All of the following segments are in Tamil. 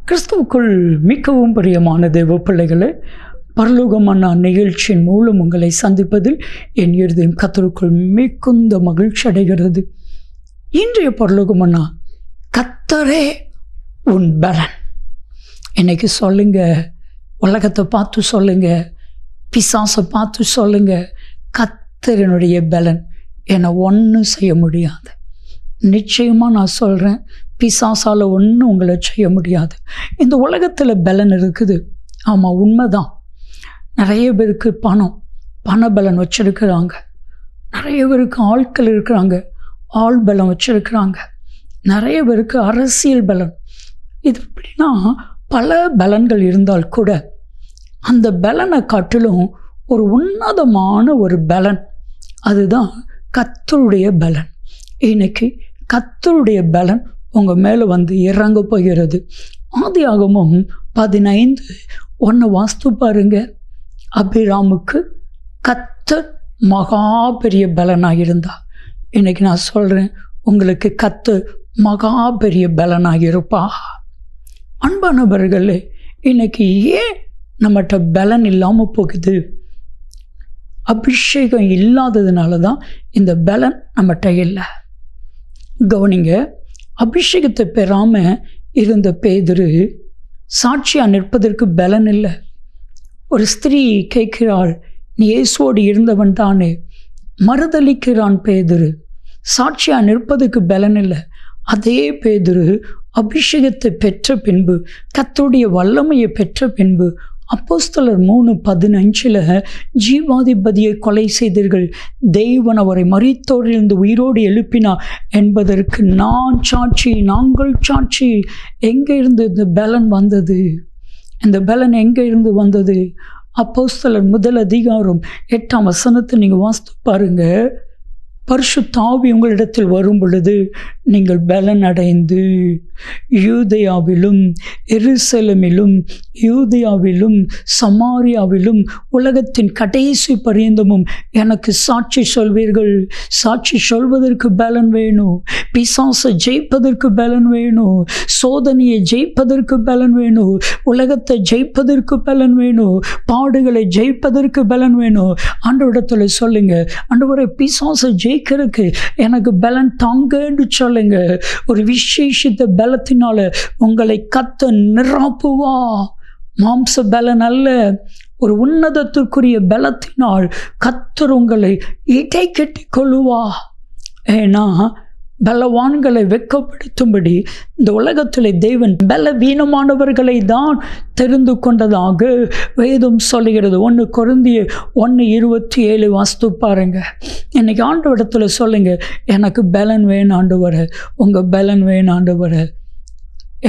கிறிஸ்துவுக்குள் மிகவும் பிரியமான தேவ பிள்ளைகளே, பரலோகமான நிகழ்ச்சியின் மூலம் உங்களை சந்திப்பதில் என் இருதயம் கர்த்தருக்குள் மிகுந்த மகிழ்ச்சி அடைகிறது. இன்றைய பரலோகமன்னா கர்த்தரே உன் பலன். இன்னைக்கு சொல்லுங்க, உலகத்தை பார்த்து சொல்லுங்க, பிசாசை பார்த்து சொல்லுங்க, கர்த்தரினுடைய பலன். என்னை ஒன்றும் செய்ய முடியாது. நிச்சயமாக நான் சொல்கிறேன், பிசாசால் ஒன்றும் உங்களை செய்ய முடியாது. இந்த உலகத்தில் பலன் இருக்குது. ஆமாம், உண்மைதான். நிறைய பேருக்கு பண பலன் வச்சுருக்கிறாங்க. நிறைய பேருக்கு ஆட்கள் இருக்கிறாங்க, ஆள் பலம் வச்சுருக்கிறாங்க. நிறைய பேருக்கு அரசியல் பலன். இது எப்படின்னா பல பலன்கள் இருந்தால் கூட அந்த பலனை காட்டிலும் ஒரு உன்னதமான ஒரு பலன், அதுதான் கர்த்தருடைய பலன். இன்னைக்கு கர்த்தருடைய பலன் உங்கள் மேலே வந்து இறங்க போகிறது. ஆதியாகமம் 15:1 வாஸ்து பாருங்க. அபிராமுக்கு கர்த்தர் மகா பெரிய பலனாக இருந்தார். இன்னைக்கு நான் சொல்கிறேன், உங்களுக்கு கர்த்தர் மகா பெரிய பலனாக இருப்பா. அன்பானவர்களே, இன்னைக்கு ஏன் நம்மகிட்ட பலன் இல்லாமல் போகுது? அபிஷேகம் இல்லாததுனால தான் இந்த பலன் நம்மகிட்ட இல்லை. கவனிங்க, அபிஷேகத்தை பெறாமல் இருந்த பேதுரு சாட்சியாக நிற்பதற்கு பலன் இல்லை. ஒரு ஸ்திரீ கேட்கிறாள், நீ இயேசுவோடு இருந்தவன் தானே? மறுதளிக்கிறான் பேதுரு. சாட்சியாக நிற்பதற்கு பலன் இல்லை. அதே பேதுரு அபிஷேகத்தை பெற்ற பின்பு, கர்த்தருடைய வல்லமையை பெற்ற பின்பு, அப்போஸ்தலர் 3:15 ஜீவாதிபதியை கொலை செய்தீர்கள், தேவன் அவரை மரித்தோரிலிருந்து உயிரோடு எழுப்பினார் என்பதற்கு நான் சாட்சி, நாங்கள் சாட்சி. எங்கே இருந்து இந்த பலன் வந்தது? இந்த பலன் எங்கே இருந்து வந்தது? அப்போஸ்தலர் 1:8 நீங்கள் வாசித்து பாருங்க. பரிசுத்த ஆவி உங்களிடத்தில் வரும் பொழுது நீங்கள் பலன் அடைந்து யூதேயாவிலும் எருசலேமிலும் யூதேயாவிலும் சமாரியாவிலும் உலகத்தின் கடைசி பரியந்தமும் எனக்கு சாட்சி சொல்வீர்கள். சாட்சி சொல்வதற்கு பலன் வேணும். பிசாசை ஜெயிப்பதற்கு பலன் வேணும். சோதனையை ஜெயிப்பதற்கு பலன் வேணும். உலகத்தை ஜெயிப்பதற்கு பலன் வேணும். பாடுகளை ஜெயிப்பதற்கு பலன் வேணும். ஆண்டவரிடத்தில் சொல்லுங்க, ஆண்டவரே, பிசாசை ஜெயிக்கிறதுக்கு எனக்கு பலன் தாங்கன்னு சொல்லுங்க. ஒரு விசேஷித்த பலத்தினால உங்களை கர்த்தர் நிரப்புவா. மாம்ச பலன் அல்ல, ஒரு உன்னதத்திற்குரிய பலத்தினால் கர்த்தர் உங்களை இடை கட்டி கொள்ளுவா. ஏன்னா பலவான்களை வெட்கப்படுத்தும்படி இந்த உலகத்தில் தேவன் பலவீனமானவர்களை தான் தெரிந்து கொண்டதாக வேதம் சொல்லுகிறது. 1 கொரிந்தியர் 1:27 வாஸ்து பாருங்க. இன்னைக்கு ஆண்டவரிடத்தில் சொல்லுங்க, எனக்கு பலன் வேணும் ஆண்டவரே, உங்கள் பலன் வேணும் ஆண்டவரே.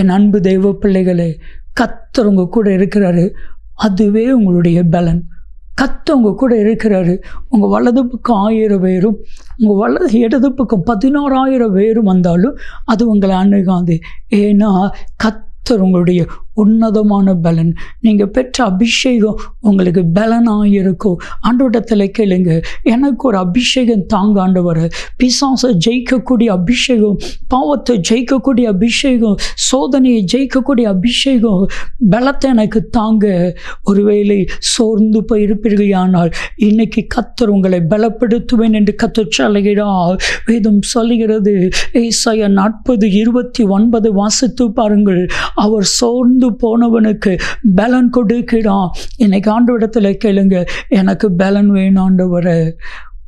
என் அன்பு தெய்வ பிள்ளைகளே, கர்த்தர் உங்கள் கூட இருக்கிறாரு, அதுவே உங்களுடைய பலன். கர்த்தர் உங்கள் கூட இருக்கிறாரு. உங்கள் வலது பக்கம் 1000 பேரும், உங்கள் இடது பக்கம் 16,000 பேரும் வந்தாலும் அது உங்களை அணுகாது. ஏன்னா கர்த்தர் உங்களுடைய உன்னதமான பலன். நீங்கள் பெற்ற அபிஷேகம் உங்களுக்கு பலனாக இருக்கும். ஆண்டவரிடத்தில் கேளுங்க, எனக்கு ஒரு அபிஷேகம் தாங்க ஆண்டவரே. பிசாசை ஜெயிக்கக்கூடிய அபிஷேகம், பாவத்தை ஜெயிக்கக்கூடிய அபிஷேகம், சோதனையை ஜெயிக்கக்கூடிய அபிஷேகம், பலத்தை எனக்கு தாங்க. ஒருவேளை சோர்ந்து போயிருப்பீர்கள், ஆனால் இன்னைக்கு கர்த்தர் உங்களை பலப்படுத்துவேன் என்று கர்த்தர் சொல்லுகிறார். வேதம் சொல்லுகிறது. ஏசாயா 40:29 வாசித்து பாருங்கள். அவர் சோர்ந்து போனவனுக்கு பலன் கொடுக்கிறான். இன்னைக்கு ஆண்டவரிடத்தில் கேளுங்க, எனக்கு பலன் வேணும் ஆண்டவரே.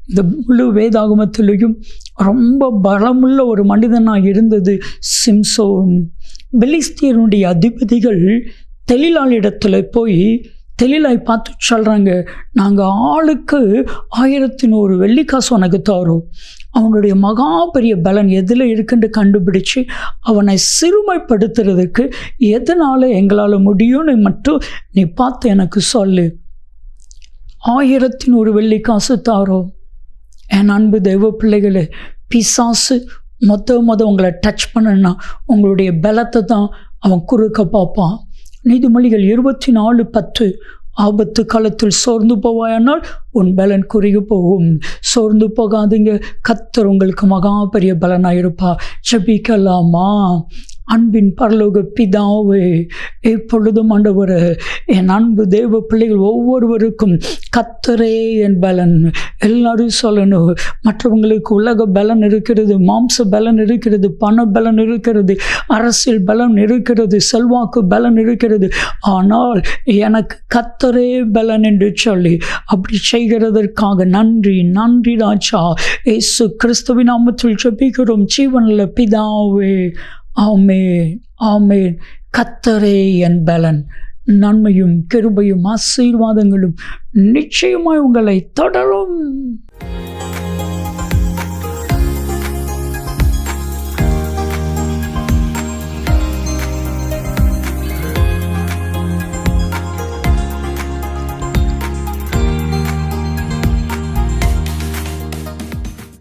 இந்த முழு வேதாகமத்திலையும் ரொம்ப பலமுள்ள ஒரு மனிதனாக இருந்தது சிம்சோன். பெலிஸ்தியருடைய அதிபதிகள் தெலீலாளிடத்தில் போய் தெலீலாய் பார்த்து சொல்கிறாங்க, நாங்கள் ஆளுக்கு 1100 வெள்ளிக்காசு உனக்கு தரோம். அவனுடைய மகா பெரிய பலன் எதில் இருக்குன்னு கண்டுபிடிச்சு அவனை சிறுமைப்படுத்துறதுக்கு எதனால் எங்களால் முடியும்னு மட்டும் நீ பார்த்து எனக்கு சொல்லு. 1100 வெள்ளிக்காசு தாரோம். என் அன்பு தெய்வ பிள்ளைகளே, பிசாசு மொத உங்களை டச் பண்ணனா உங்களுடைய பலத்தை தான் அவன் குறுக்க பார்ப்பான். நீதிமொழிகள் 24:10 ஆபத்து காலத்தில் சோர்ந்து போவாயானால் உன் பலன் குறுகி போகும். சோர்ந்து போகாதீங்க, கர்த்தர் உங்களுக்கு மகா பெரிய பலனாயிருப்பா. ஜெபிக்கலாமா? அன்பின் பரலோக பிதாவே, எப்பொழுதும் ஆண்டவரே, என் அன்பு தேவ பிள்ளைகள் ஒவ்வொருவருக்கும் கர்த்தரே என் பலன். எல்லாரும் சொல்லணும். மற்றவங்களுக்கு உலக பலன் இருக்கிறது, மாம்ச பலன் இருக்கிறது, பண பலன் இருக்கிறது, அரசியல் பலன் இருக்கிறது, செல்வாக்கு பலன் இருக்கிறது. ஆனால் எனக்கு கர்த்தரே பலன் என்று சொல்லி அப்படி செய்கிறதற்காக நன்றி, நன்றி ராஜா. இயேசு கிறிஸ்துவின் நாமத்தில் ஜெபிக்கிறோம் ஜீவனுள்ள பிதாவே. ஆமென், ஆமென். கர்த்தரே என் பலன். நன்மையும் கிருபையும் ஆசீர்வாதங்களும் நிச்சயமாய் உங்களை தொடரும்.